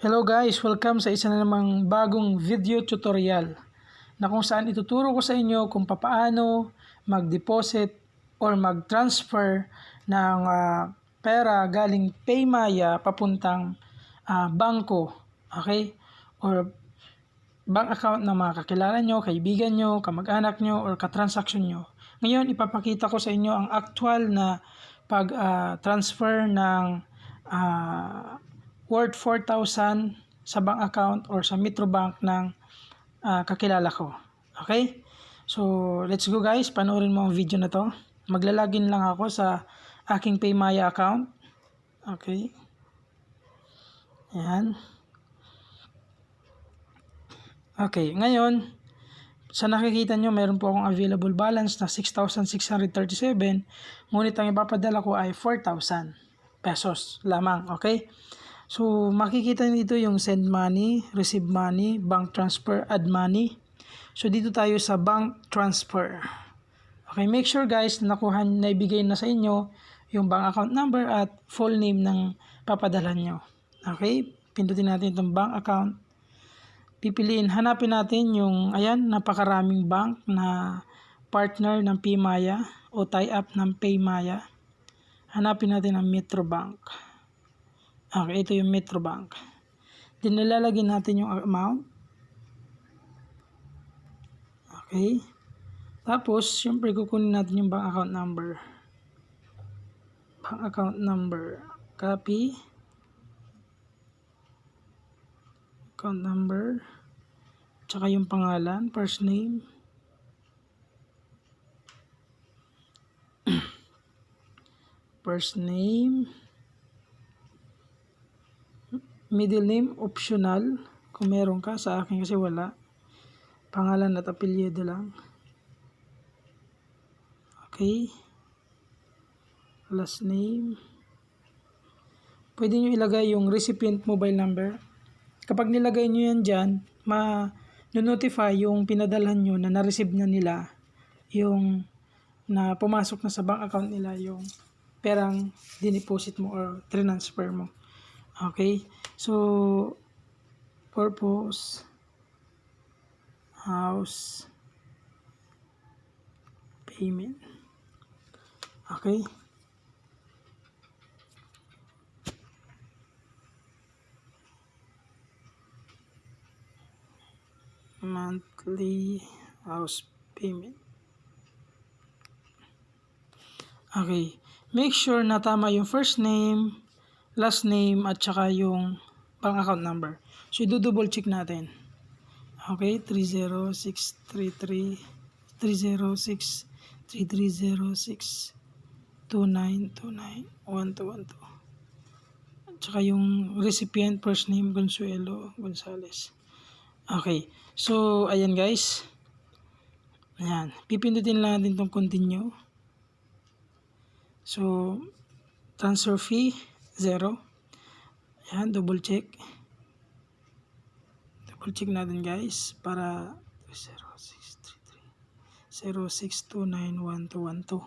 Hello guys! Welcome sa isa na namang bagong video tutorial na kung saan ituturo ko sa inyo kung paano mag-deposit or mag-transfer ng pera galing Paymaya papuntang bangko, okay? Or bank account ng mga kakilala nyo, kaibigan nyo, kamag-anak nyo, or katransaksyon nyo. Ngayon, ipapakita ko sa inyo ang actual na pag-transfer ng worth 4,000 sa bank account or sa Metrobank ng kakilala ko. Okay? So, let's go guys. Panoorin mo ang video na to. Maglalagin lang ako sa aking Paymaya account. Okay. Ayan. Okay. Ngayon, sa nakikita nyo, meron po akong available balance na 6,637. Ngunit ang ipapadala ko ay 4,000 pesos lamang. Okay? So, makikita nyo dito yung send money, receive money, bank transfer, add money. So, dito tayo sa bank transfer. Okay, make sure guys na naibigay na sa inyo yung bank account number at full name ng papadalhan nyo. Okay, pindutin natin itong bank account. Pipiliin, hanapin natin yung, ayan, napakaraming bank na partner ng Paymaya o tie-up ng Paymaya. Hanapin natin ang Metrobank. Okay, ito yung Metrobank. Then, nilalagay natin yung amount. Okay. Tapos, syempre, kukunin natin yung bank account number. Bank account number. Copy. Account number. Tsaka yung pangalan, first name. First name. Middle name, optional. Kung meron ka, sa akin kasi wala. Pangalan at apelyido lang. Okay. Last name. Pwede nyo ilagay yung recipient mobile number. Kapag nilagay nyo yan dyan, ma-notify yung pinadalhan nyo na na-receive na nila yung na pumasok na sa bank account nila yung perang dineposit mo or transfer mo. Okay. So, purpose, house, payment. Okay. Monthly house payment. Okay. Make sure na tama yung first name, last name, at saka yung bank account number. So, i-double check natin. Okay, 30633 306 3306 2929 1212. At saka yung recipient first name Consuelo Gonzales. Okay. So, ayan guys. Ayan. Pipindutin lang natin itong continue. So, transfer fee 0. Ayan, double check. Double check natin guys para 06291212.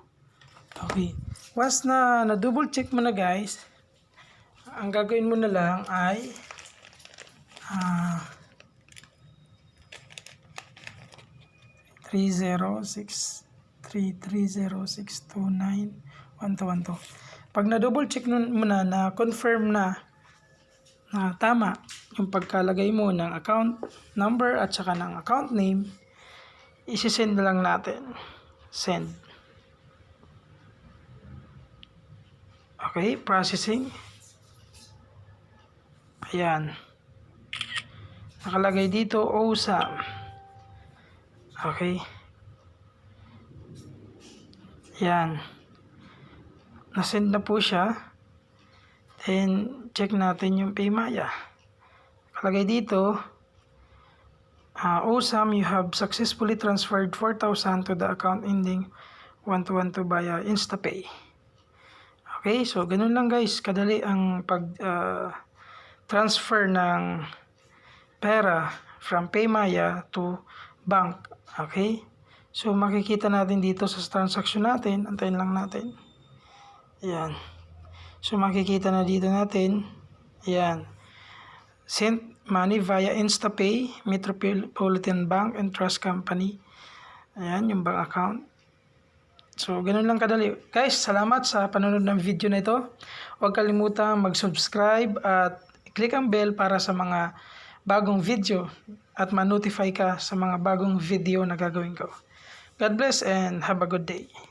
Okay. Once na double check mo na guys, ang gagawin mo na lang ay three zero six 1212. Pag na-double check mo na confirm na tama yung pagkalagay mo ng account number at saka ng account name, isi-send na lang natin. Send. Okay, processing. Ayan. Nakalagay dito, OSAM. Okay. Ayan. Nasend na po siya. Then, check natin yung Paymaya. Nakalagay dito, OSAM, you have successfully transferred 4,000 to the account ending 1212 via InstaPay. Okay, so ganun lang guys, kadali ang pag-transfer ng pera from Paymaya to bank. Okay, so makikita natin dito sa transaction natin, antayin lang natin. Ayan. So makikita na dito natin, ayan, Send money via InstaPay, Metropolitan Bank and Trust Company. Ayan, yung bank account. So, ganun lang kadali. Guys, salamat sa panonood ng video na ito. Huwag kalimutang mag-subscribe at click ang bell para sa mga bagong video at ma-notify ka sa mga bagong video na gagawin ko. God bless and have a good day.